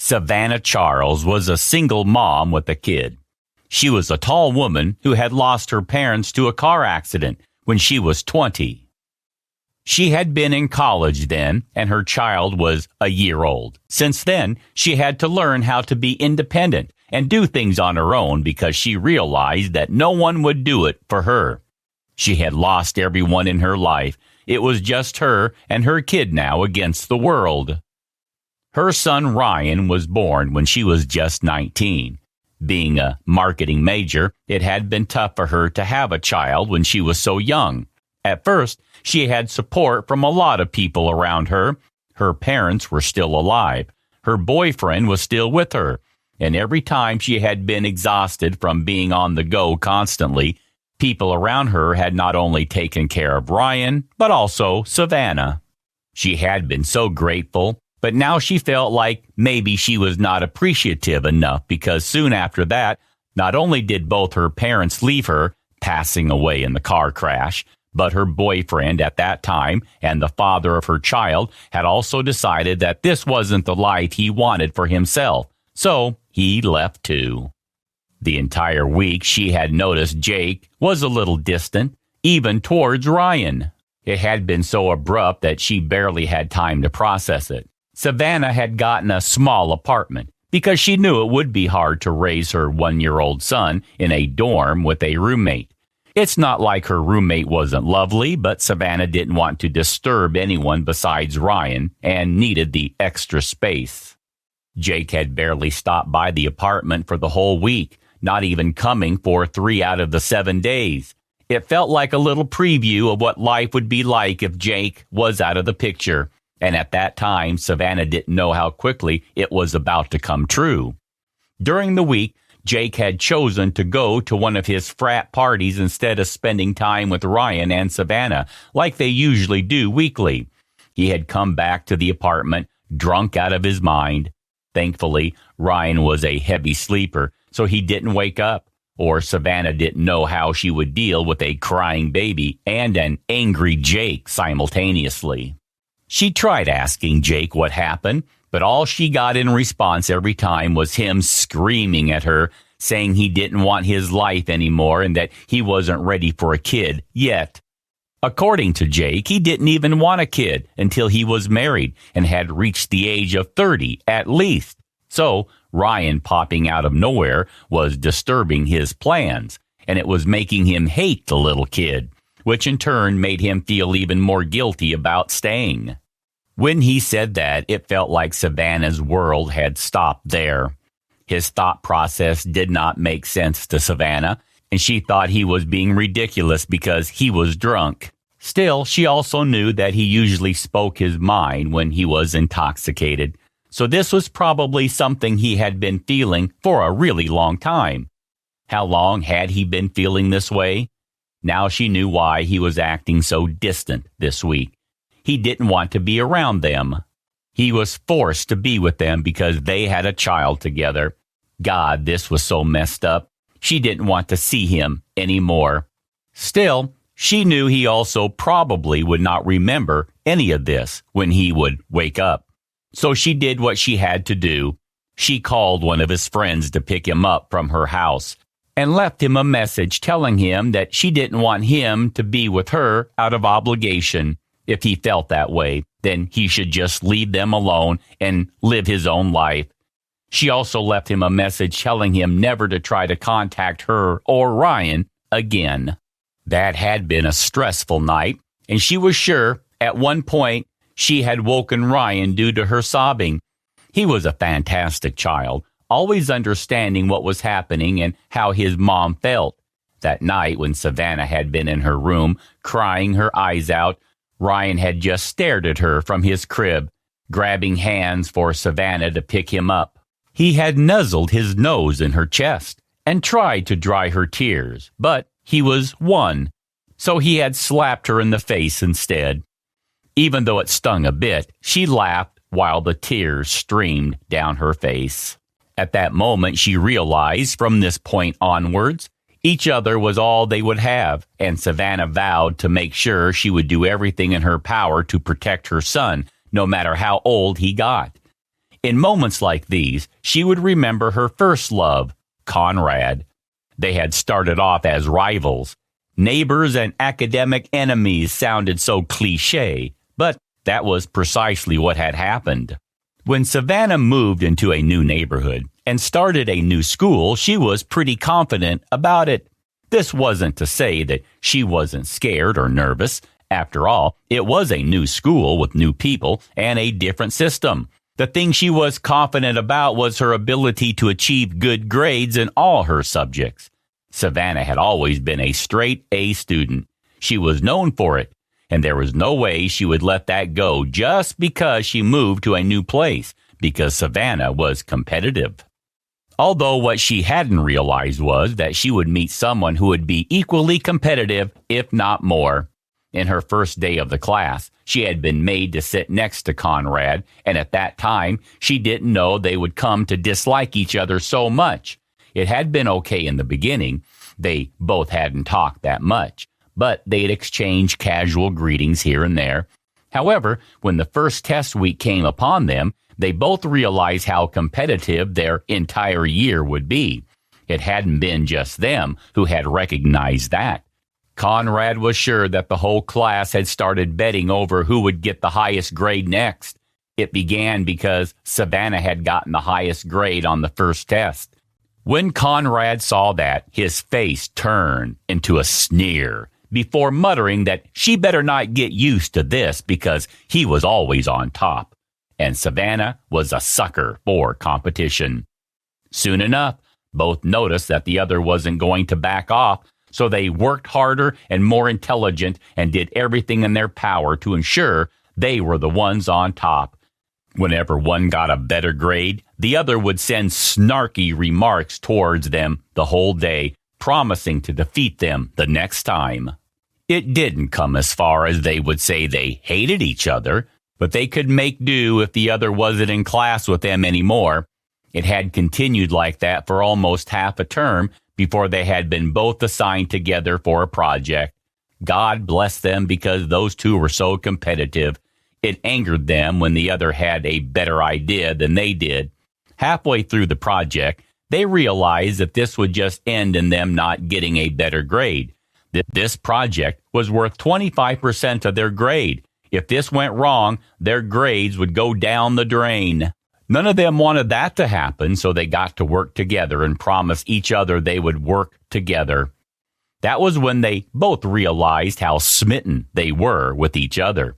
Savannah Charles was a single mom with a kid. She was a tall woman who had lost her parents to a car accident when she was 20. She had been in college then, and her child was a year old. Since then, she had to learn how to be independent and do things on her own because she realized that no one would do it for her. She had lost everyone in her life. It was just her and her kid now against the world. Her son Ryan was born when she was just 19. Being a marketing major, it had been tough for her to have a child when she was so young. At first, she had support from a lot of people around her. Her parents were still alive. Her boyfriend was still with her. And every time she had been exhausted from being on the go constantly, people around her had not only taken care of Ryan, but also Savannah. She had been so grateful. But now she felt like maybe she was not appreciative enough because soon after that, not only did both her parents leave her, passing away in the car crash, but her boyfriend at that time and the father of her child had also decided that this wasn't the life he wanted for himself. So he left too. The entire week she had noticed Jake was a little distant, even towards Ryan. It had been so abrupt that she barely had time to process it. Savannah had gotten a small apartment because she knew it would be hard to raise her 1-year-old son in a dorm with a roommate. It's not like her roommate wasn't lovely, but Savannah didn't want to disturb anyone besides Ryan and needed the extra space. Jake had barely stopped by the apartment for the whole week, not even coming for 3 out of the 7 days. It felt like a little preview of what life would be like if Jake was out of the picture. And at that time, Savannah didn't know how quickly it was about to come true. During the week, Jake had chosen to go to one of his frat parties instead of spending time with Ryan and Savannah, like they usually do weekly. He had come back to the apartment, drunk out of his mind. Thankfully, Ryan was a heavy sleeper, so he didn't wake up, or Savannah didn't know how she would deal with a crying baby and an angry Jake simultaneously. She tried asking Jake what happened, but all she got in response every time was him screaming at her, saying he didn't want his life anymore and that he wasn't ready for a kid yet. According to Jake, he didn't even want a kid until he was married and had reached the age of 30 at least. So Ryan popping out of nowhere was disturbing his plans, and it was making him hate the little kid, which in turn made him feel even more guilty about staying. When he said that, it felt like Savannah's world had stopped there. His thought process did not make sense to Savannah, and she thought he was being ridiculous because he was drunk. Still, she also knew that he usually spoke his mind when he was intoxicated, so this was probably something he had been feeling for a really long time. How long had he been feeling this way? Now she knew why he was acting so distant this week. He didn't want to be around them. He was forced to be with them because they had a child together. God, this was so messed up. She didn't want to see him anymore. Still, she knew he also probably would not remember any of this when he would wake up. So she did what she had to do. She called one of his friends to pick him up from her house and left him a message telling him that she didn't want him to be with her out of obligation. If he felt that way, then he should just leave them alone and live his own life. She also left him a message telling him never to try to contact her or Ryan again. That had been a stressful night, and she was sure at one point she had woken Ryan due to her sobbing. He was a fantastic child, always understanding what was happening and how his mom felt. That night when Savannah had been in her room, crying her eyes out, Ryan had just stared at her from his crib, grabbing hands for Savannah to pick him up. He had nuzzled his nose in her chest and tried to dry her tears, but he was won, so he had slapped her in the face instead. Even though it stung a bit, she laughed while the tears streamed down her face. At that moment, she realized from this point onwards, each other was all they would have, and Savannah vowed to make sure she would do everything in her power to protect her son, no matter how old he got. In moments like these, she would remember her first love, Conrad. They had started off as rivals. Neighbors and academic enemies sounded so cliché, but that was precisely what had happened. When Savannah moved into a new neighborhood and started a new school, she was pretty confident about it. This wasn't to say that she wasn't scared or nervous. After all, it was a new school with new people and a different system. The thing she was confident about was her ability to achieve good grades in all her subjects. Savannah had always been a straight A student. She was known for it, and there was no way she would let that go just because she moved to a new place, because Savannah was competitive. Although what she hadn't realized was that she would meet someone who would be equally competitive, if not more. In her first day of the class, she had been made to sit next to Conrad, and at that time, she didn't know they would come to dislike each other so much. It had been okay in the beginning. They both hadn't talked that much, but they'd exchanged casual greetings here and there. However, when the first test week came upon them, they both realized how competitive their entire year would be. It hadn't been just them who had recognized that. Conrad was sure that the whole class had started betting over who would get the highest grade next. It began because Savannah had gotten the highest grade on the first test. When Conrad saw that, his face turned into a sneer before muttering that she better not get used to this because he was always on top. And Savannah was a sucker for competition. Soon enough, both noticed that the other wasn't going to back off, so they worked harder and more intelligent and did everything in their power to ensure they were the ones on top. Whenever one got a better grade, the other would send snarky remarks towards them the whole day, promising to defeat them the next time. It didn't come as far as they would say they hated each other, but they could make do if the other wasn't in class with them anymore. It had continued like that for almost half a term before they had been both assigned together for a project. God bless them because those two were so competitive. It angered them when the other had a better idea than they did. Halfway through the project, they realized that this would just end in them not getting a better grade. That this project was worth 25% of their grade. If this went wrong, their grades would go down the drain. None of them wanted that to happen, so they got to work together and promised each other they would work together. That was when they both realized how smitten they were with each other.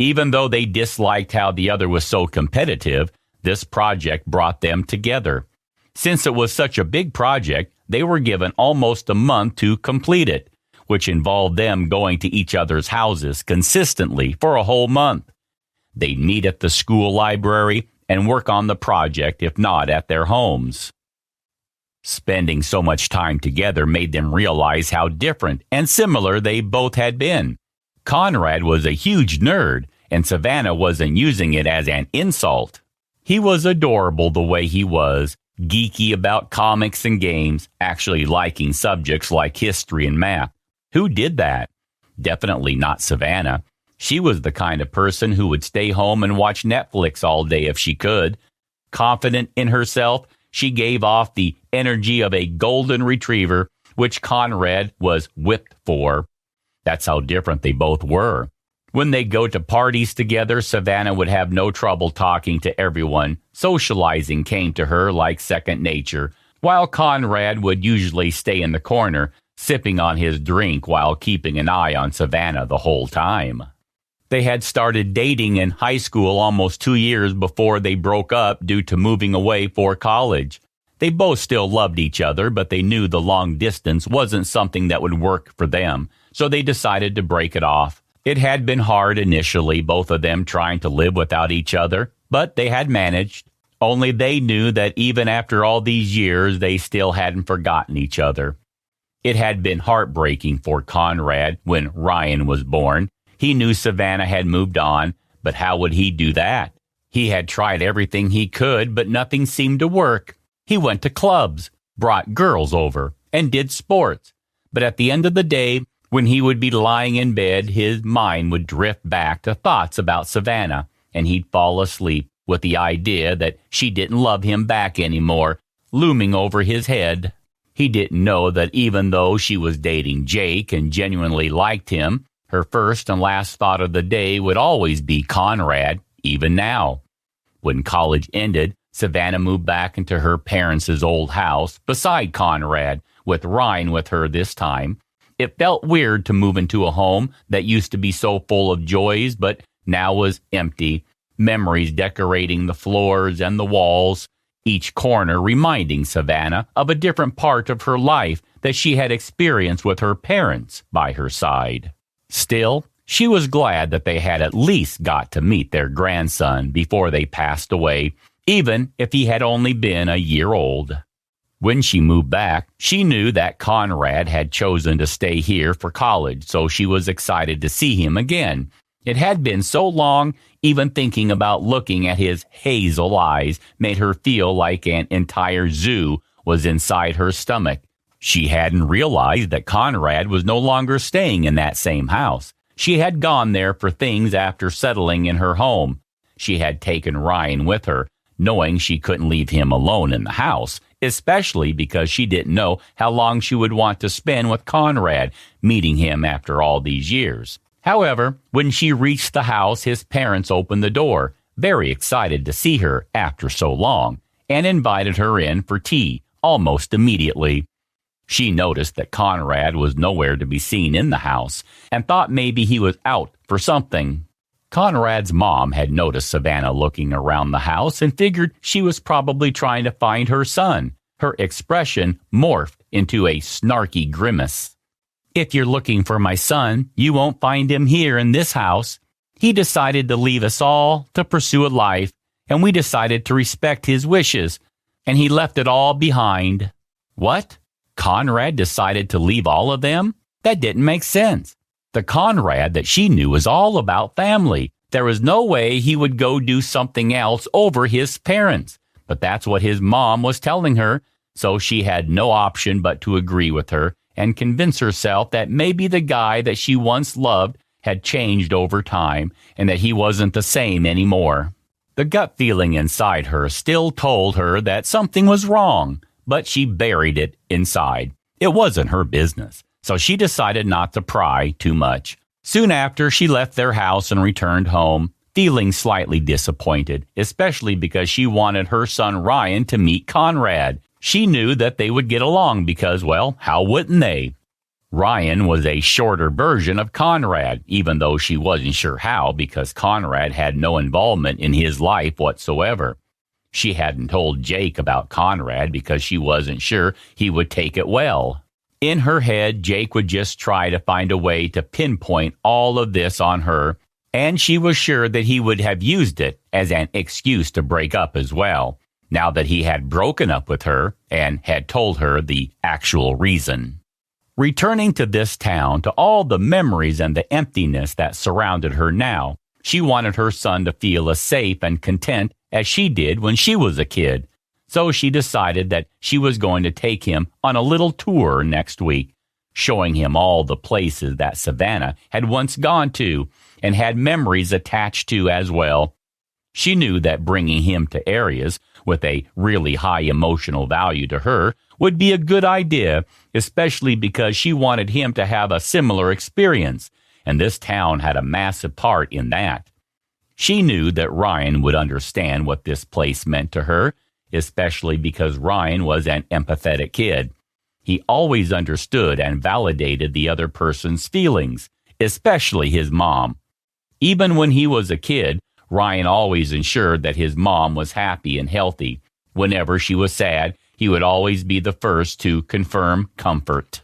Even though they disliked how the other was so competitive, this project brought them together. Since it was such a big project, they were given almost a month to complete it, which involved them going to each other's houses consistently for a whole month. They'd meet at the school library and work on the project, if not at their homes. Spending so much time together made them realize how different and similar they both had been. Conrad was a huge nerd, and Savannah wasn't using it as an insult. He was adorable the way he was, geeky about comics and games, actually liking subjects like history and math. Who did that? Definitely not Savannah. She was the kind of person who would stay home and watch Netflix all day if she could. Confident in herself, she gave off the energy of a golden retriever, which Conrad was whipped for. That's how different they both were. When they go to parties together, Savannah would have no trouble talking to everyone. Socializing came to her like second nature, while Conrad would usually stay in the corner, sipping on his drink while keeping an eye on Savannah the whole time. They had started dating in high school almost 2 years before they broke up due to moving away for college. They both still loved each other, but they knew the long distance wasn't something that would work for them, so they decided to break it off. It had been hard initially, both of them trying to live without each other, but they had managed. Only they knew that even after all these years, they still hadn't forgotten each other. It had been heartbreaking for Conrad when Ryan was born. He knew Savannah had moved on, but how would he do that? He had tried everything he could, but nothing seemed to work. He went to clubs, brought girls over, and did sports. But at the end of the day, when he would be lying in bed, his mind would drift back to thoughts about Savannah, and he'd fall asleep with the idea that she didn't love him back anymore looming over his head. He didn't know that even though she was dating Jake and genuinely liked him, her first and last thought of the day would always be Conrad, even now. When college ended, Savannah moved back into her parents' old house beside Conrad, with Ryan with her this time. It felt weird to move into a home that used to be so full of joys, but now was empty, memories decorating the floors and the walls, each corner reminding Savannah of a different part of her life that she had experienced with her parents by her side. Still, she was glad that they had at least got to meet their grandson before they passed away, even if he had only been a year old. When she moved back, she knew that Conrad had chosen to stay here for college, so she was excited to see him again. It had been so long, even thinking about looking at his hazel eyes made her feel like an entire zoo was inside her stomach. She hadn't realized that Conrad was no longer staying in that same house. She had gone there for things after settling in her home. She had taken Ryan with her, knowing she couldn't leave him alone in the house, especially because she didn't know how long she would want to spend with Conrad, meeting him after all these years. However, when she reached the house, his parents opened the door, very excited to see her after so long, and invited her in for tea almost immediately. She noticed that Conrad was nowhere to be seen in the house and thought maybe he was out for something. Conrad's mom had noticed Savannah looking around the house and figured she was probably trying to find her son. Her expression morphed into a snarky grimace. "If you're looking for my son, you won't find him here in this house. He decided to leave us all to pursue a life, and we decided to respect his wishes, and he left it all behind." What? Conrad decided to leave all of them? That didn't make sense. The Conrad that she knew was all about family. There was no way he would go do something else over his parents. But that's what his mom was telling her, so she had no option but to agree with her and convince herself that maybe the guy that she once loved had changed over time and that he wasn't the same anymore. The gut feeling inside her still told her that something was wrong, but she buried it inside. It wasn't her business, so she decided not to pry too much. Soon after, she left their house and returned home, feeling slightly disappointed, especially because she wanted her son Ryan to meet Conrad. She knew that they would get along because, well, how wouldn't they? Ryan was a shorter version of Conrad, even though she wasn't sure how because Conrad had no involvement in his life whatsoever. She hadn't told Jake about Conrad because she wasn't sure he would take it well. In her head, Jake would just try to find a way to pinpoint all of this on her, and she was sure that he would have used it as an excuse to break up as well, now that he had broken up with her and had told her the actual reason. Returning to this town, to all the memories and the emptiness that surrounded her now, she wanted her son to feel as safe and content as she did when she was a kid. So she decided that she was going to take him on a little tour next week, showing him all the places that Savannah had once gone to and had memories attached to as well. She knew that bringing him to areas with a really high emotional value to her would be a good idea, especially because she wanted him to have a similar experience, and this town had a massive part in that. She knew that Ryan would understand what this place meant to her, especially because Ryan was an empathetic kid. He always understood and validated the other person's feelings, especially his mom. Even when he was a kid, Ryan always ensured that his mom was happy and healthy. Whenever she was sad, he would always be the first to confirm comfort.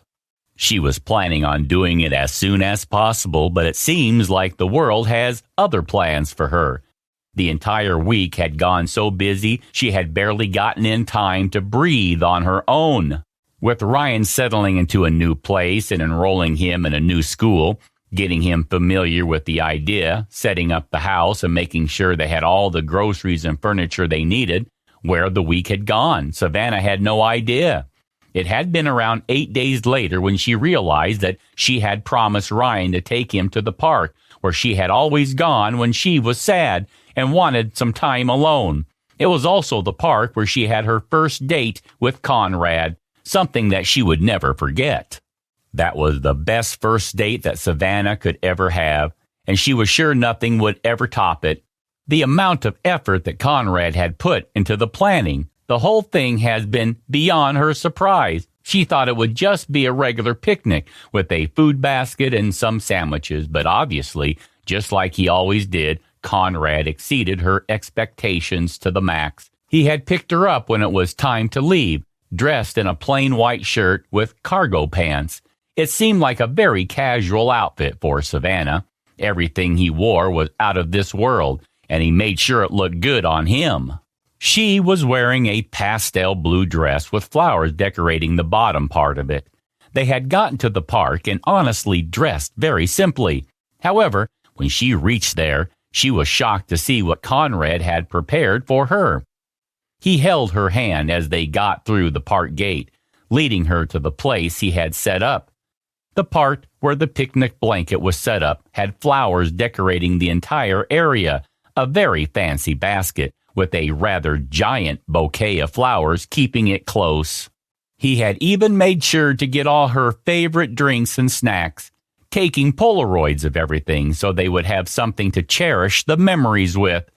She was planning on doing it as soon as possible, but it seems like the world has other plans for her. The entire week had gone so busy, she had barely gotten in time to breathe on her own. With Ryan settling into a new place and enrolling him in a new school, getting him familiar with the idea, setting up the house, and making sure they had all the groceries and furniture they needed, where the week had gone, Savannah had no idea. It had been around 8 days later when she realized that she had promised Ryan to take him to the park, where she had always gone when she was sad, and wanted some time alone. It was also the park where she had her first date with Conrad, something that she would never forget. That was the best first date that Savannah could ever have, and she was sure nothing would ever top it. The amount of effort that Conrad had put into the planning, the whole thing has been beyond her surprise. She thought it would just be a regular picnic with a food basket and some sandwiches, but obviously, just like he always did, Conrad exceeded her expectations to the max. He had picked her up when it was time to leave, dressed in a plain white shirt with cargo pants. It seemed like a very casual outfit for Savannah. Everything he wore was out of this world, and he made sure it looked good on him. She was wearing a pastel blue dress with flowers decorating the bottom part of it. They had gotten to the park and honestly dressed very simply. However, when she reached there, she was shocked to see what Conrad had prepared for her. He held her hand as they got through the park gate, leading her to the place he had set up. The part where the picnic blanket was set up had flowers decorating the entire area, a very fancy basket with a rather giant bouquet of flowers keeping it close. He had even made sure to get all her favorite drinks and snacks, taking Polaroids of everything so they would have something to cherish the memories with.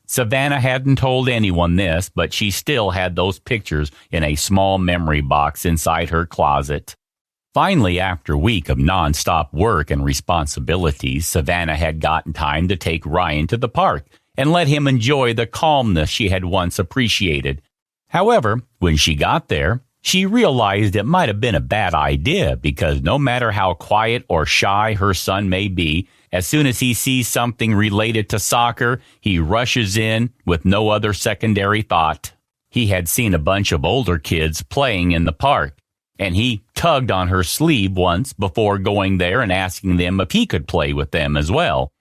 Savannah hadn't told anyone this, but she still had those pictures in a small memory box inside her closet. Finally, after a week of nonstop work and responsibilities, Savannah had gotten time to take Ryan to the park and let him enjoy the calmness she had once appreciated. However, when she got there, she realized it might have been a bad idea because no matter how quiet or shy her son may be, as soon as he sees something related to soccer, he rushes in with no other secondary thought. He had seen a bunch of older kids playing in the park, and he tugged on her sleeve once before going there and asking them if he could play with them as well.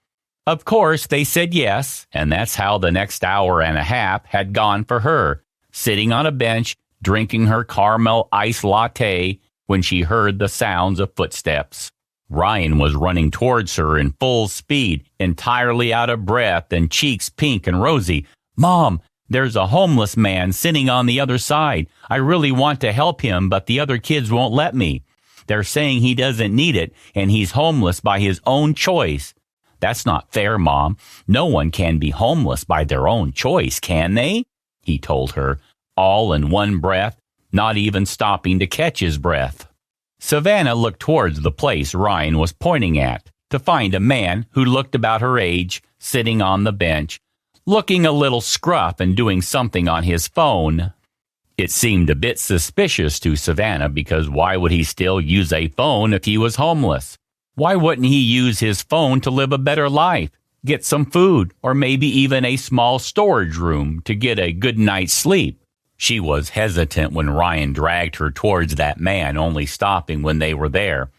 Of course, they said yes, and that's how the next hour and a half had gone for her, sitting on a bench, drinking her caramel iced latte when she heard the sounds of footsteps. Ryan was running towards her in full speed, entirely out of breath and cheeks pink and rosy. "Mom, there's a homeless man sitting on the other side. I really want to help him, but the other kids won't let me. They're saying he doesn't need it, and he's homeless by his own choice." "That's not fair, Mom. No one can be homeless by their own choice, can they?" he told her, all in one breath, not even stopping to catch his breath. Savannah looked towards the place Ryan was pointing at to find a man who looked about her age, sitting on the bench, looking a little scruff and doing something on his phone. It seemed a bit suspicious to Savannah because why would he still use a phone if he was homeless? Why wouldn't he use his phone to live a better life, get some food, or maybe even a small storage room to get a good night's sleep? She was hesitant when Ryan dragged her towards that man, only stopping when they were there.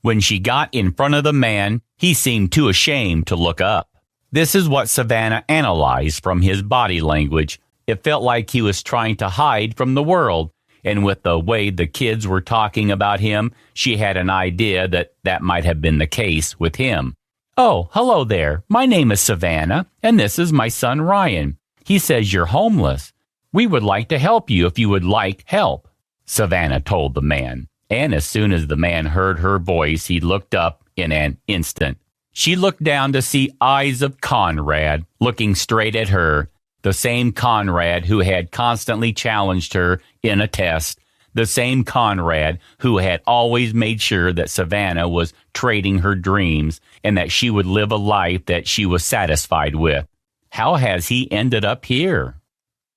When she got in front of the man, he seemed too ashamed to look up. This is what Savannah analyzed from his body language. It felt like he was trying to hide from the world, and with the way the kids were talking about him, she had an idea that that might have been the case with him. "Oh, hello there. My name is Savannah, and this is my son Ryan. He says you're homeless. We would like to help you if you would like help," Savannah told the man. And as soon as the man heard her voice, he looked up in an instant. She looked down to see eyes of Conrad looking straight at her, the same Conrad who had constantly challenged her in a test, the same Conrad who had always made sure that Savannah was trading her dreams and that she would live a life that she was satisfied with. How has he ended up here?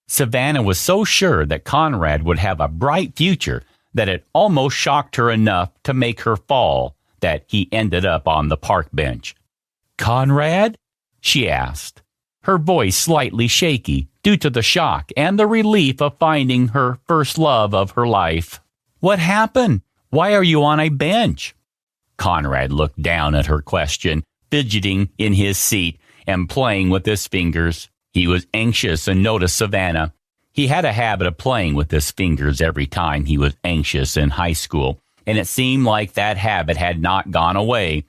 Savannah was so sure that Conrad would have a bright future that it almost shocked her enough to make her fall that he ended up on the park bench. "Conrad?" she asked, her voice slightly shaky due to the shock and the relief of finding her first love of her life. "What happened? Why are you on a bench?" Conrad looked down at her question, fidgeting in his seat and playing with his fingers. He was anxious and noticed Savannah. He had a habit of playing with his fingers every time he was anxious in high school, and it seemed like that habit had not gone away.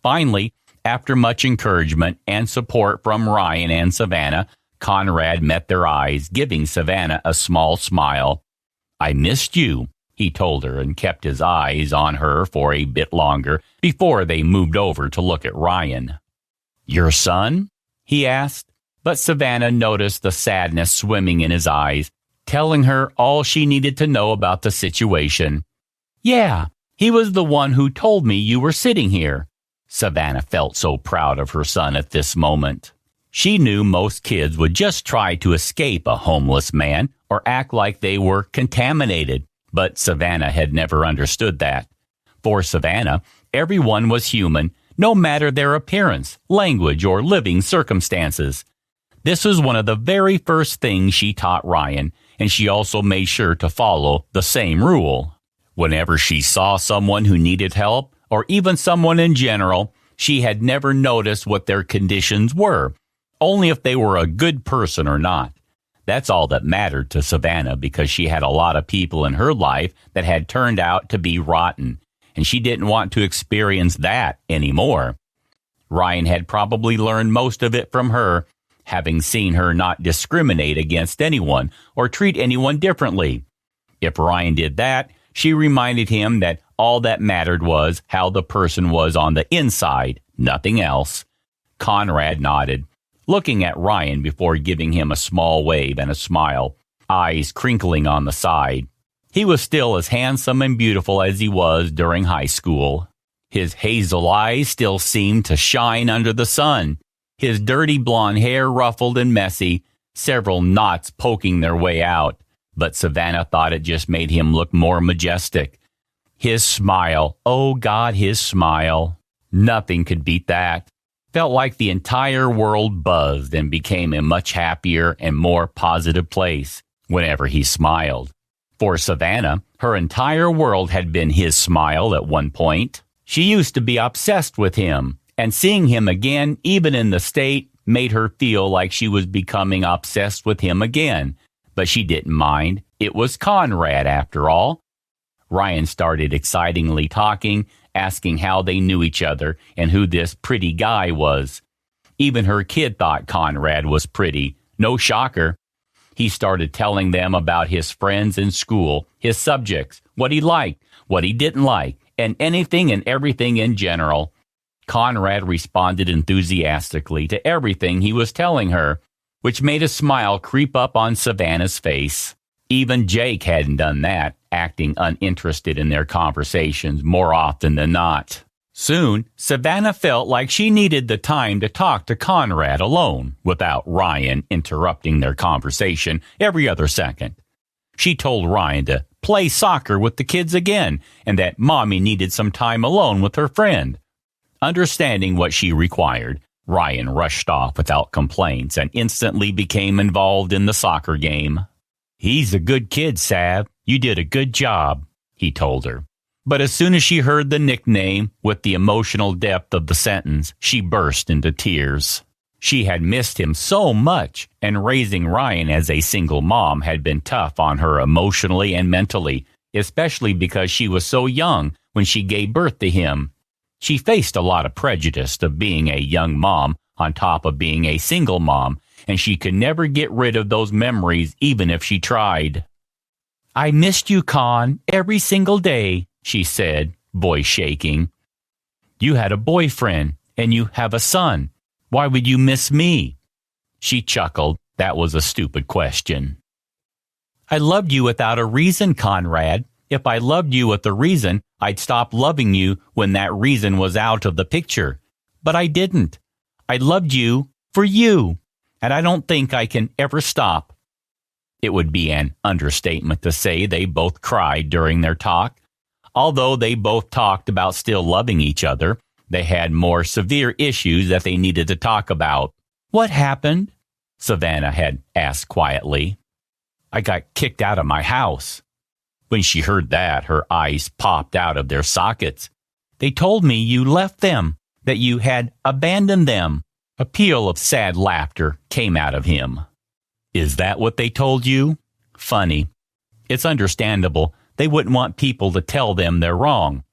Finally, after much encouragement and support from Ryan and Savannah, Conrad met their eyes, giving Savannah a small smile. "I missed you," he told her, and kept his eyes on her for a bit longer before they moved over to look at Ryan. "Your son?" he asked, but Savannah noticed the sadness swimming in his eyes, telling her all she needed to know about the situation. "Yeah, he was the one who told me you were sitting here." Savannah felt so proud of her son at this moment. She knew most kids would just try to escape a homeless man or act like they were contaminated, but Savannah had never understood that. For Savannah, everyone was human, no matter their appearance, language, or living circumstances. This was one of the very first things she taught Ryan, and she also made sure to follow the same rule. Whenever she saw someone who needed help, or even someone in general, she had never noticed what their conditions were, only if they were a good person or not. That's all that mattered to Savannah, because she had a lot of people in her life that had turned out to be rotten, and she didn't want to experience that anymore. Ryan had probably learned most of it from her, having seen her not discriminate against anyone or treat anyone differently. If Ryan did that, she reminded him that all that mattered was how the person was on the inside, nothing else. Conrad nodded, looking at Ryan before giving him a small wave and a smile, eyes crinkling on the side. He was still as handsome and beautiful as he was during high school. His hazel eyes still seemed to shine under the sun, his dirty blonde hair ruffled and messy, several knots poking their way out, but Savannah thought it just made him look more majestic. His smile, oh God, his smile. Nothing could beat that. Felt like the entire world buzzed and became a much happier and more positive place whenever he smiled. For Savannah, her entire world had been his smile at one point. She used to be obsessed with him, and seeing him again, even in the state, made her feel like she was becoming obsessed with him again. But she didn't mind. It was Conrad, after all. Ryan started excitingly talking, asking how they knew each other and who this pretty guy was. Even her kid thought Conrad was pretty. No shocker. He started telling them about his friends in school, his subjects, what he liked, what he didn't like, and anything and everything in general. Conrad responded enthusiastically to everything he was telling her, which made a smile creep up on Savannah's face. Even Jake hadn't done that, acting uninterested in their conversations more often than not. Soon, Savannah felt like she needed the time to talk to Conrad alone, without Ryan interrupting their conversation every other second. She told Ryan to play soccer with the kids again, and that Mommy needed some time alone with her friend. Understanding what she required, Ryan rushed off without complaints and instantly became involved in the soccer game. "He's a good kid, Sav. You did a good job," he told her. But as soon as she heard the nickname, with the emotional depth of the sentence, she burst into tears. She had missed him so much, and raising Ryan as a single mom had been tough on her emotionally and mentally, especially because she was so young when she gave birth to him. She faced a lot of prejudice of being a young mom on top of being a single mom, and she could never get rid of those memories even if she tried. "I missed you, Con, every single day," she said, voice shaking. "You had a boyfriend, and you have a son. Why would you miss me?" She chuckled. That was a stupid question. "I loved you without a reason, Conrad. If I loved you with a reason, I'd stop loving you when that reason was out of the picture. But I didn't. I loved you for you, and I don't think I can ever stop." It would be an understatement to say they both cried during their talk. Although they both talked about still loving each other, they had more severe issues that they needed to talk about. "What happened?" Savannah had asked quietly. "I got kicked out of my house." When she heard that, her eyes popped out of their sockets. "They told me you left them, that you had abandoned them." A peal of sad laughter came out of him. "Is that what they told you? Funny. It's understandable. They wouldn't want people to tell them they're wrong.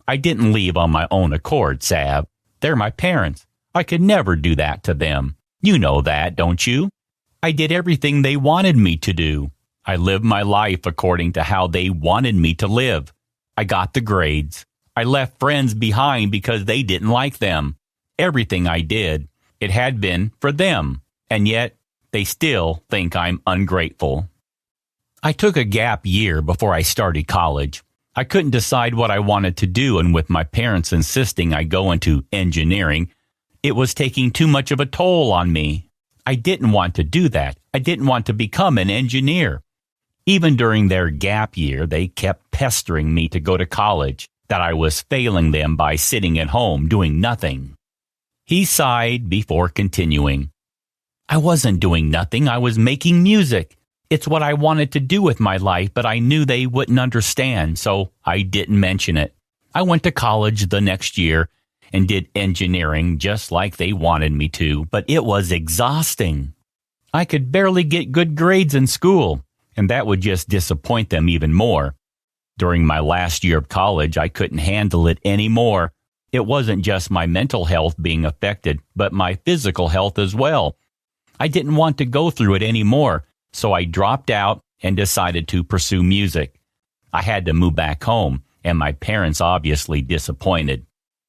I didn't leave on my own accord, Sav. They're my parents. I could never do that to them. You know that, don't you? I did everything they wanted me to do. I lived my life according to how they wanted me to live. I got the grades. I left friends behind because they didn't like them. Everything I did, it had been for them, and yet they still think I'm ungrateful. I took a gap year before I started college. I couldn't decide what I wanted to do, and with my parents insisting I go into engineering, it was taking too much of a toll on me. I didn't want to do that. I didn't want to become an engineer. Even during their gap year, they kept pestering me to go to college, that I was failing them by sitting at home doing nothing. He sighed before continuing. I wasn't doing nothing. I was making music. It's what I wanted to do with my life, but I knew they wouldn't understand, so I didn't mention it. I went to college the next year and did engineering just like they wanted me to, but it was exhausting. I could barely get good grades in school, and that would just disappoint them even more. During my last year of college, I couldn't handle it anymore. It wasn't just my mental health being affected, but my physical health as well. I didn't want to go through it anymore, so I dropped out and decided to pursue music. I had to move back home, and my parents obviously disappointed.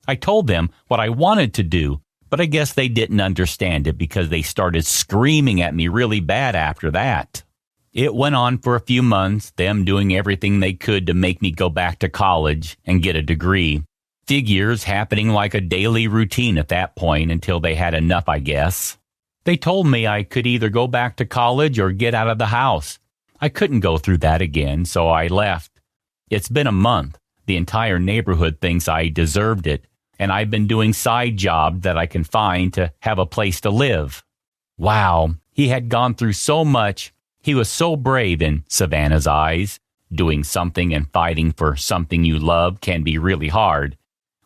I told them what I wanted to do, but I guess they didn't understand it because they started screaming at me really bad after that. It went on for a few months, them doing everything they could to make me go back to college and get a degree. Figures happening like a daily routine at that point until they had enough, I guess. They told me I could either go back to college or get out of the house. I couldn't go through that again, so I left. It's been a month. The entire neighborhood thinks I deserved it, and I've been doing side jobs that I can find to have a place to live. Wow, he had gone through so much. He was so brave in Savannah's eyes. Doing something and fighting for something you love can be really hard.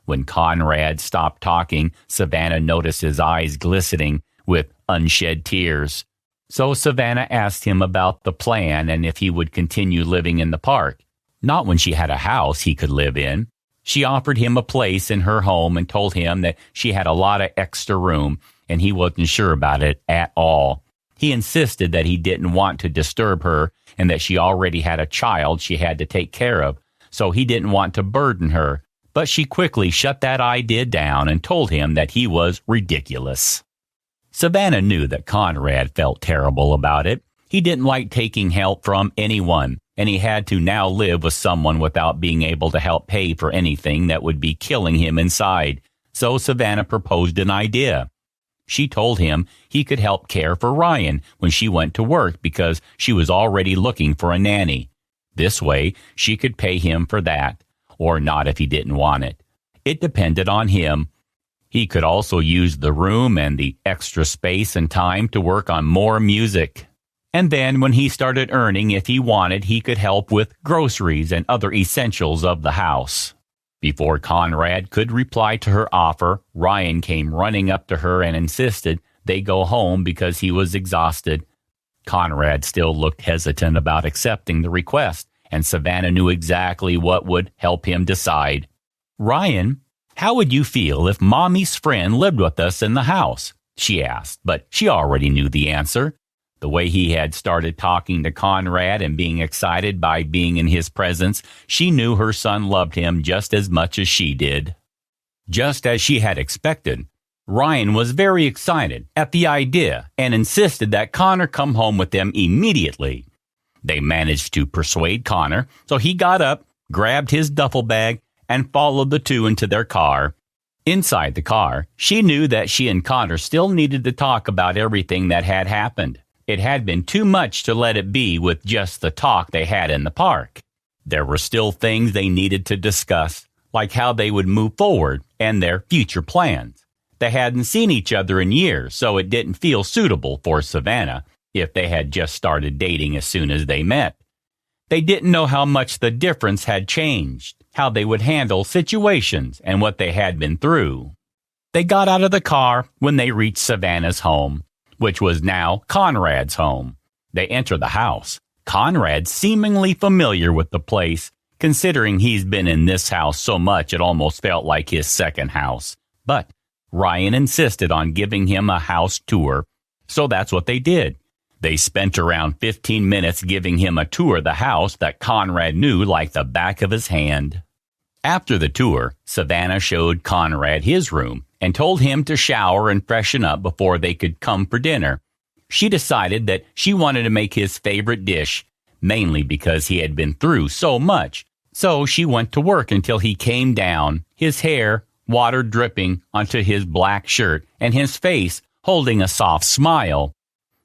When Conrad stopped talking, Savannah noticed his eyes glistening with unshed tears. So Savannah asked him about the plan and if he would continue living in the park. Not when she had a house he could live in. She offered him a place in her home and told him that she had a lot of extra room, and he wasn't sure about it at all. He insisted that he didn't want to disturb her and that she already had a child she had to take care of, so he didn't want to burden her. But she quickly shut that idea down and told him that he was ridiculous. Savannah knew that Conrad felt terrible about it. He didn't like taking help from anyone, and he had to now live with someone without being able to help pay for anything that would be killing him inside. So Savannah proposed an idea. She told him he could help care for Ryan when she went to work because she was already looking for a nanny. This way, she could pay him for that, or not if he didn't want it. It depended on him. He could also use the room and the extra space and time to work on more music. And then when he started earning, if he wanted, he could help with groceries and other essentials of the house. Before Conrad could reply to her offer, Ryan came running up to her and insisted they go home because he was exhausted. Conrad still looked hesitant about accepting the request, and Savannah knew exactly what would help him decide. "Ryan, how would you feel if Mommy's friend lived with us in the house?" she asked, but she already knew the answer. The way he had started talking to Conrad and being excited by being in his presence, she knew her son loved him just as much as she did. Just as she had expected, Ryan was very excited at the idea and insisted that Connor come home with them immediately. They managed to persuade Connor, so he got up, grabbed his duffel bag, and followed the two into their car. Inside the car, she knew that she and Connor still needed to talk about everything that had happened. It had been too much to let it be with just the talk they had in the park. There were still things they needed to discuss, like how they would move forward and their future plans. They hadn't seen each other in years, so it didn't feel suitable for Savannah if they had just started dating as soon as they met. They didn't know how much the difference had changed, how they would handle situations, and what they had been through. They got out of the car when they reached Savannah's home, which was now Conrad's home. They entered the house. Conrad, seemingly familiar with the place, considering he's been in this house so much it almost felt like his second house. But Ryan insisted on giving him a house tour, so that's what they did. They spent around 15 minutes giving him a tour of the house that Conrad knew like the back of his hand. After the tour, Savannah showed Conrad his room and told him to shower and freshen up before they could come for dinner. She decided that she wanted to make his favorite dish, mainly because he had been through so much. So she went to work until he came down, his hair water dripping onto his black shirt and his face holding a soft smile.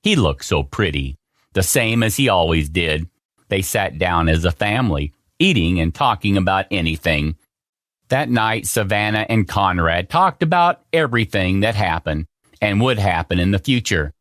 He looked so pretty, the same as he always did. They sat down as a family, eating and talking about anything. That night, Savannah and Conrad talked about everything that happened and would happen in the future.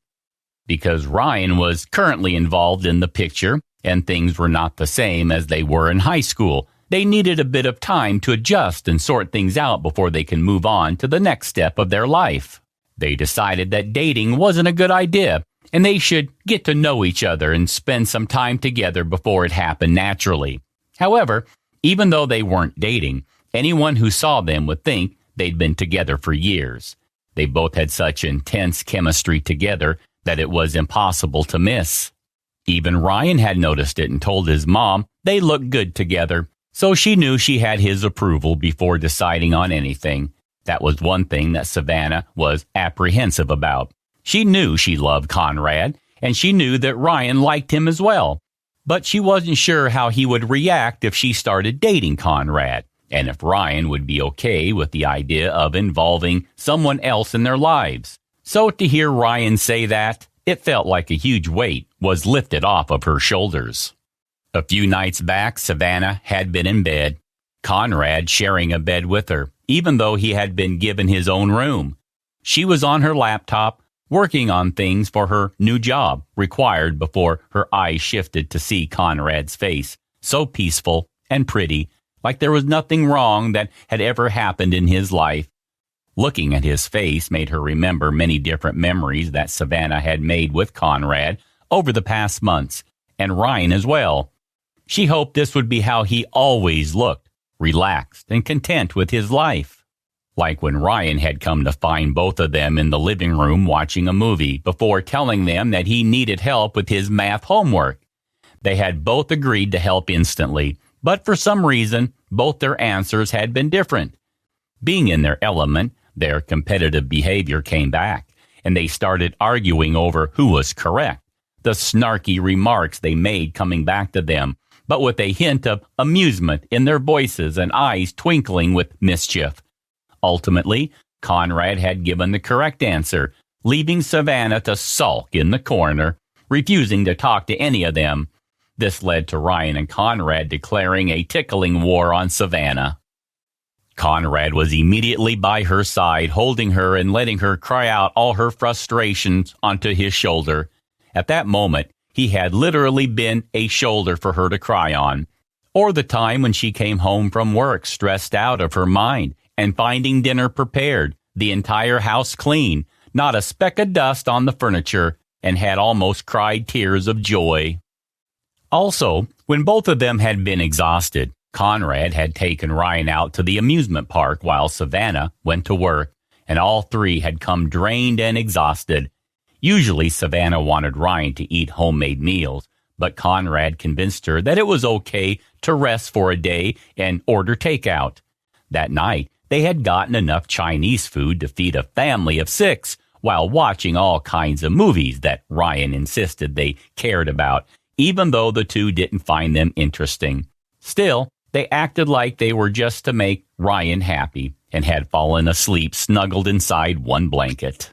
Because Ryan was currently involved in the picture and things were not the same as they were in high school, they needed a bit of time to adjust and sort things out before they can move on to the next step of their life. They decided that dating wasn't a good idea, and they should get to know each other and spend some time together before it happened naturally. However, even though they weren't dating, anyone who saw them would think they'd been together for years. They both had such intense chemistry together that it was impossible to miss. Even Ryan had noticed it and told his mom they looked good together, so she knew she had his approval before deciding on anything. That was one thing that Savannah was apprehensive about. She knew she loved Conrad, and she knew that Ryan liked him as well. But she wasn't sure how he would react if she started dating Conrad, and if Ryan would be okay with the idea of involving someone else in their lives. So to hear Ryan say that, it felt like a huge weight was lifted off of her shoulders. A few nights back, Savannah had been in bed, Conrad sharing a bed with her, even though he had been given his own room. She was on her laptop, working on things for her new job required before her eyes shifted to see Conrad's face, so peaceful and pretty, like there was nothing wrong that had ever happened in his life. Looking at his face made her remember many different memories that Savannah had made with Conrad over the past months, and Ryan as well. She hoped this would be how he always looked, relaxed and content with his life. Like when Ryan had come to find both of them in the living room watching a movie before telling them that he needed help with his math homework. They had both agreed to help instantly, but for some reason, both their answers had been different. Being in their element, their competitive behavior came back, and they started arguing over who was correct. The snarky remarks they made coming back to them, but with a hint of amusement in their voices and eyes twinkling with mischief. Ultimately, Conrad had given the correct answer, leaving Savannah to sulk in the corner, refusing to talk to any of them. This led to Ryan and Conrad declaring a tickling war on Savannah. Conrad was immediately by her side, holding her and letting her cry out all her frustrations onto his shoulder. At that moment, he had literally been a shoulder for her to cry on. Or the time when she came home from work stressed out of her mind and finding dinner prepared, the entire house clean, not a speck of dust on the furniture, and had almost cried tears of joy. Also, when both of them had been exhausted, Conrad had taken Ryan out to the amusement park while Savannah went to work, and all three had come drained and exhausted. Usually, Savannah wanted Ryan to eat homemade meals, but Conrad convinced her that it was okay to rest for a day and order takeout. That night, they had gotten enough Chinese food to feed a family of 6 while watching all kinds of movies that Ryan insisted they cared about, even though the two didn't find them interesting. Still, they acted like they were just to make Ryan happy and had fallen asleep snuggled inside one blanket.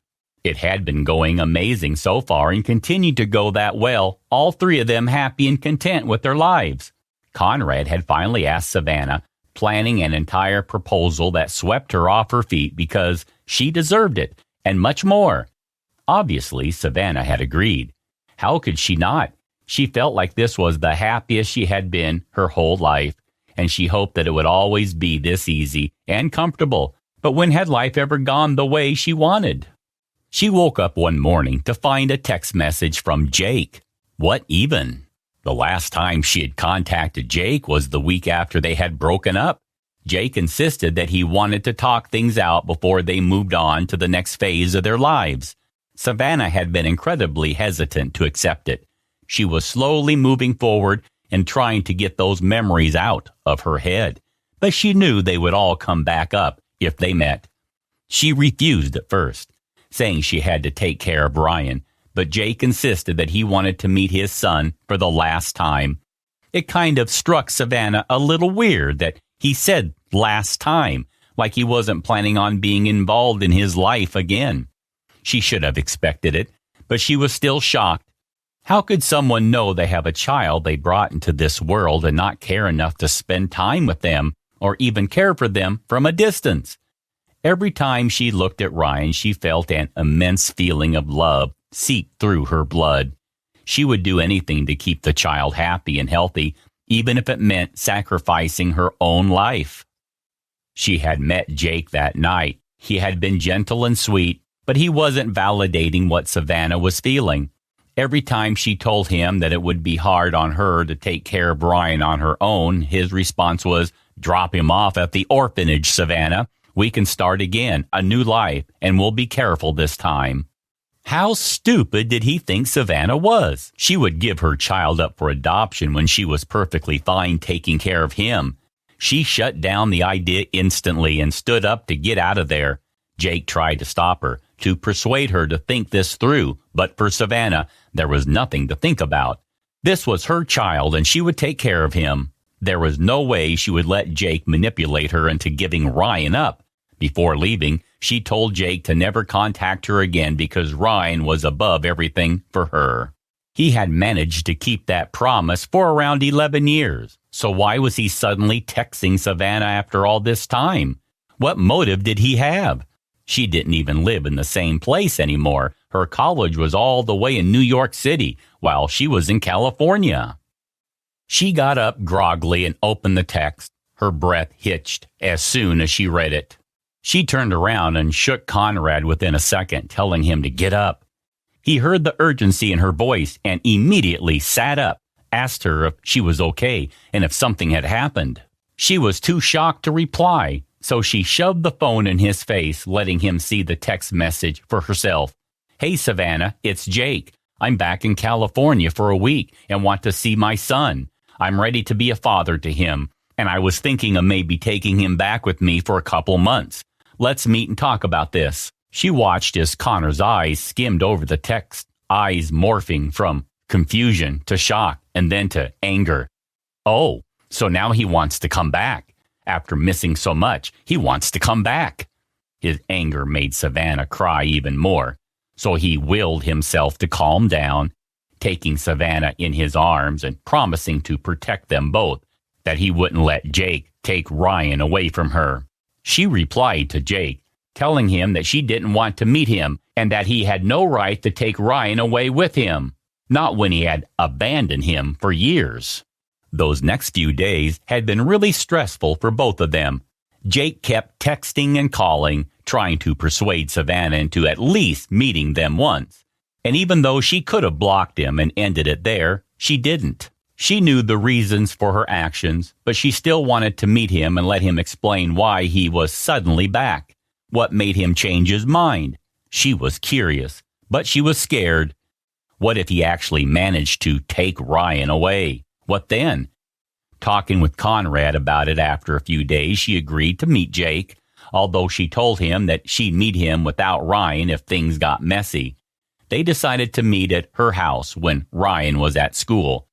It had been going amazing so far and continued to go that well, all three of them happy and content with their lives. Conrad had finally asked Savannah, planning an entire proposal that swept her off her feet because she deserved it, and much more. Obviously, Savannah had agreed. How could she not? She felt like this was the happiest she had been her whole life, and she hoped that it would always be this easy and comfortable. But when had life ever gone the way she wanted? She woke up one morning to find a text message from Jake. What even? The last time she had contacted Jake was the week after they had broken up. Jake insisted that he wanted to talk things out before they moved on to the next phase of their lives. Savannah had been incredibly hesitant to accept it. She was slowly moving forward and trying to get those memories out of her head, but she knew they would all come back up if they met. She refused at first, saying she had to take care of Ryan, but Jake insisted that he wanted to meet his son for the last time. It kind of struck Savannah a little weird that he said last time, like he wasn't planning on being involved in his life again. She should have expected it, but she was still shocked. How could someone know they have a child they brought into this world and not care enough to spend time with them or even care for them from a distance? Every time she looked at Ryan, she felt an immense feeling of love seep through her blood. She would do anything to keep the child happy and healthy, even if it meant sacrificing her own life. She had met Jake that night. He had been gentle and sweet, but he wasn't validating what Savannah was feeling. Every time she told him that it would be hard on her to take care of Ryan on her own, his response was, "Drop him off at the orphanage, Savannah. We can start again, a new life, and we'll be careful this time." How stupid did he think Savannah was? She would give her child up for adoption when she was perfectly fine taking care of him. She shut down the idea instantly and stood up to get out of there. Jake tried to stop her, to persuade her to think this through, but for Savannah, there was nothing to think about. This was her child, and she would take care of him. There was no way she would let Jake manipulate her into giving Ryan up. Before leaving, she told Jake to never contact her again because Ryan was above everything for her. He had managed to keep that promise for around 11 years. So why was he suddenly texting Savannah after all this time? What motive did he have? She didn't even live in the same place anymore. Her college was all the way in New York City, while she was in California. She got up groggily and opened the text. Her breath hitched as soon as she read it. She turned around and shook Conrad within a second, telling him to get up. He heard the urgency in her voice and immediately sat up, asked her if she was okay and if something had happened. She was too shocked to reply, so she shoved the phone in his face, letting him see the text message for herself. "Hey, Savannah, it's Jake. I'm back in California for a week and want to see my son. I'm ready to be a father to him, and I was thinking of maybe taking him back with me for a couple months. Let's meet and talk about this." She watched as Connor's eyes skimmed over the text, eyes morphing from confusion to shock and then to anger. Oh, so now he wants to come back. After missing so much, he wants to come back. His anger made Savannah cry even more, so he willed himself to calm down, taking Savannah in his arms and promising to protect them both, that he wouldn't let Jake take Ryan away from her. She replied to Jake, telling him that she didn't want to meet him and that he had no right to take Ryan away with him, not when he had abandoned him for years. Those next few days had been really stressful for both of them. Jake kept texting and calling, trying to persuade Savannah into at least meeting them once. And even though she could have blocked him and ended it there, she didn't. She knew the reasons for her actions, but she still wanted to meet him and let him explain why he was suddenly back. What made him change his mind? She was curious, but she was scared. What if he actually managed to take Ryan away? What then? Talking with Conrad about it after a few days, she agreed to meet Jake, although she told him that she'd meet him without Ryan if things got messy. They decided to meet at her house when Ryan was at school.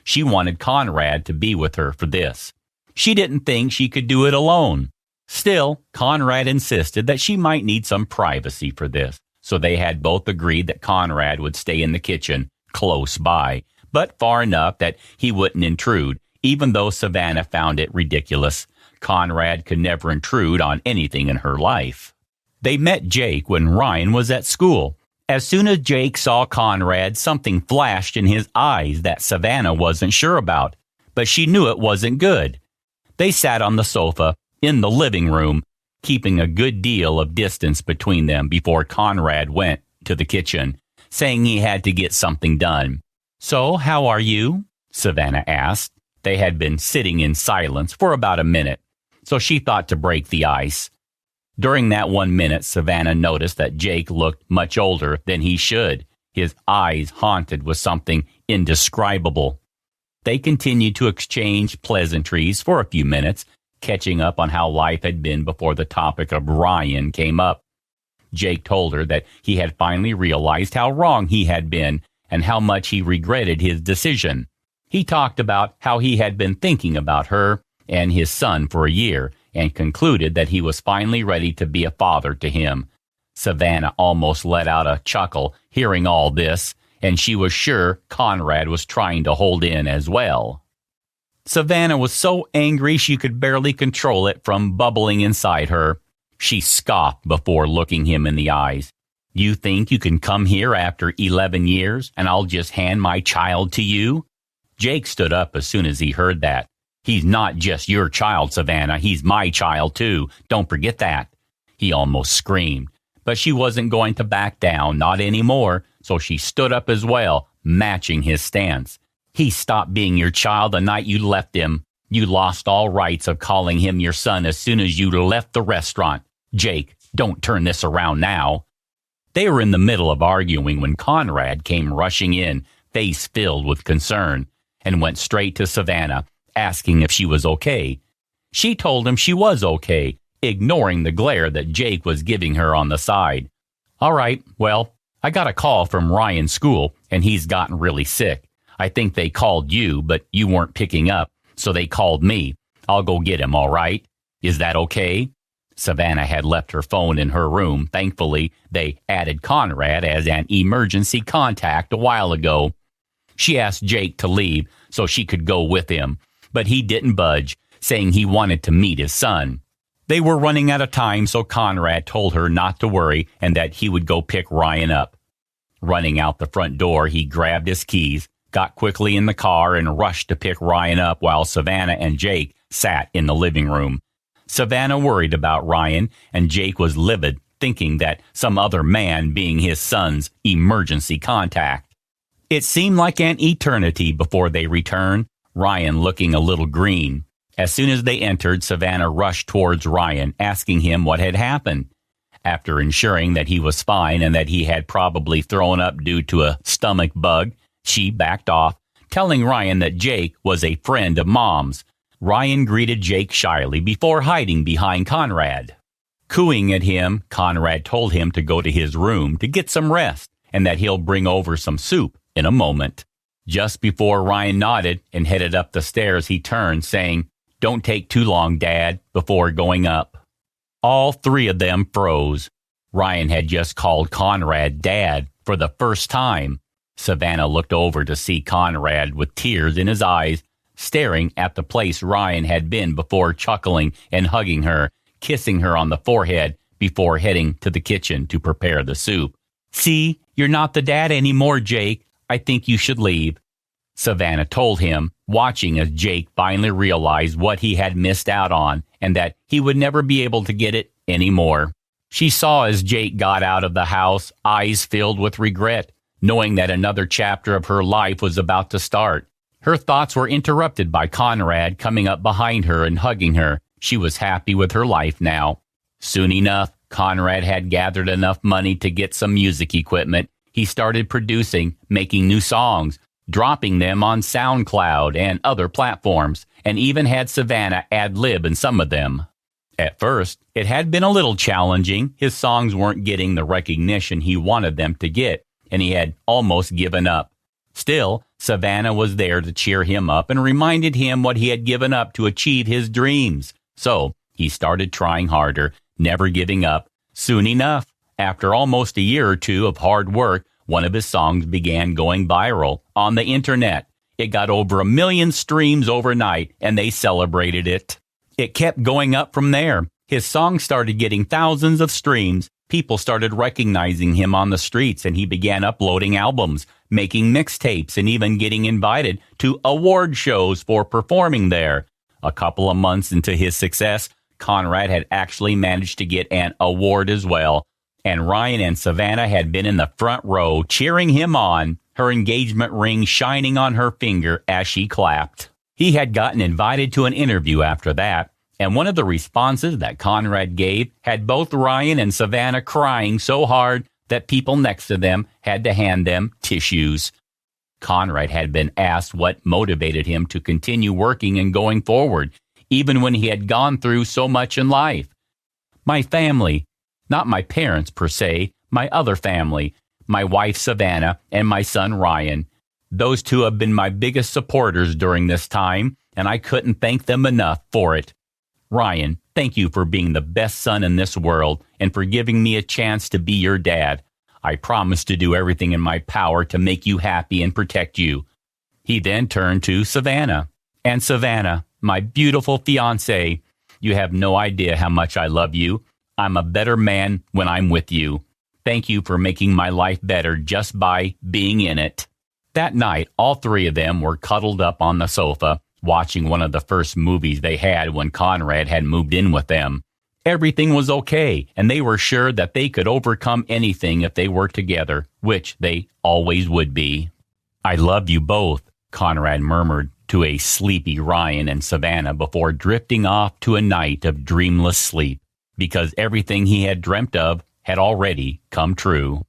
She wanted Conrad to be with her for this. She didn't think she could do it alone. Still, Conrad insisted that she might need some privacy for this, so they had both agreed that Conrad would stay in the kitchen, close by, but far enough that he wouldn't intrude, even though Savannah found it ridiculous. Conrad could never intrude on anything in her life. They met Jake when Ryan was at school. As soon as Jake saw Conrad, something flashed in his eyes that Savannah wasn't sure about, but she knew it wasn't good. They sat on the sofa in the living room, keeping a good deal of distance between them before Conrad went to the kitchen, saying he had to get something done. "So, how are you?" Savannah asked. They had been sitting in silence for about a minute. so she thought to break the ice. During that 1 minute, Savannah noticed that Jake looked much older than he should, his eyes haunted with something indescribable. They continued to exchange pleasantries for a few minutes, catching up on how life had been before the topic of Ryan came up. Jake told her that he had finally realized how wrong he had been and how much he regretted his decision. He talked about how he had been thinking about her and his son for a year and concluded that he was finally ready to be a father to him. Savannah almost let out a chuckle hearing all this, and she was sure Conrad was trying to hold in as well. Savannah was so angry she could barely control it from bubbling inside her. She scoffed before looking him in the eyes. You think you can come here after 11 years and I'll just hand my child to you? Jake stood up as soon as he heard that. He's not just your child, Savannah. He's my child, too. Don't forget that. He almost screamed. But she wasn't going to back down, not anymore, so she stood up as well, matching his stance. He stopped being your child the night you left him. You lost all rights of calling him your son as soon as you left the restaurant. Jake, don't turn this around now. They were in the middle of arguing when Conrad came rushing in, face filled with concern, and went straight to Savannah, asking if she was okay. She told him she was okay, ignoring the glare that Jake was giving her on the side. All right, well, I got a call from Ryan's school, and he's gotten really sick. I think they called you, but you weren't picking up, so they called me. I'll go get him, all right? Is that okay? Savannah had left her phone in her room. Thankfully, they added Conrad as an emergency contact a while ago. She asked Jake to leave so she could go with him, but he didn't budge, saying he wanted to meet his son. They were running out of time, so Conrad told her not to worry and that he would go pick Ryan up. Running out the front door, he grabbed his keys, got quickly in the car, and rushed to pick Ryan up while Savannah and Jake sat in the living room. Savannah worried about Ryan, and Jake was livid, thinking that some other man being his son's emergency contact. It seemed like an eternity before they returned, Ryan looking a little green. As soon as they entered, Savannah rushed towards Ryan, asking him what had happened. After ensuring that he was fine and that he had probably thrown up due to a stomach bug, she backed off, telling Ryan that Jake was a friend of Mom's. Ryan greeted Jake shyly before hiding behind Conrad. Cooing at him, Conrad told him to go to his room to get some rest and that he'll bring over some soup in a moment. Just before Ryan nodded and headed up the stairs, he turned, saying, "Don't take too long, Dad," before going up. All three of them froze. Ryan had just called Conrad Dad for the first time. Savannah looked over to see Conrad with tears in his eyes, staring at the place Ryan had been before, chuckling and hugging her, kissing her on the forehead before heading to the kitchen to prepare the soup. "See, you're not the dad anymore, Jake. I think you should leave," Savannah told him, watching as Jake finally realized what he had missed out on and that he would never be able to get it anymore. She saw as Jake got out of the house, eyes filled with regret, knowing that another chapter of her life was about to start. Her thoughts were interrupted by Conrad coming up behind her and hugging her. She was happy with her life now. Soon enough, Conrad had gathered enough money to get some music equipment. He started producing, making new songs, dropping them on SoundCloud and other platforms, and even had Savannah ad-lib in some of them. At first, it had been a little challenging. His songs weren't getting the recognition he wanted them to get, and he had almost given up. Still, Savannah was there to cheer him up and reminded him what he had given up to achieve his dreams. So he started trying harder, never giving up. Soon enough, after almost a year or two of hard work, one of his songs began going viral on the internet. It got over 1 million streams overnight, and they celebrated it. It kept going up from there. His song started getting thousands of streams. People started recognizing him on the streets, and he began uploading albums, making mixtapes, and even getting invited to award shows for performing there. A couple of months into his success, Conrad had actually managed to get an award as well, and Ryan and Savannah had been in the front row cheering him on, her engagement ring shining on her finger as she clapped. He had gotten invited to an interview after that, And one of the responses that Conrad gave had both Ryan and Savannah crying so hard that people next to them had to hand them tissues. Conrad had been asked what motivated him to continue working and going forward, even when he had gone through so much in life. My family, not my parents per se, my other family, my wife Savannah and my son Ryan. Those two have been my biggest supporters during this time, and I couldn't thank them enough for it. Ryan, thank you for being the best son in this world and for giving me a chance to be your dad. I promise to do everything in my power to make you happy and protect you. He then turned to Savannah. And Savannah, my beautiful fiancée, you have no idea how much I love you. I'm a better man when I'm with you. Thank you for making my life better just by being in it. That night, all three of them were cuddled up on the sofa, watching one of the first movies they had when Conrad had moved in with them. Everything was okay, and they were sure that they could overcome anything if they were together, which they always would be. I love you both, Conrad murmured to a sleepy Ryan and Savannah before drifting off to a night of dreamless sleep, because everything he had dreamt of had already come true.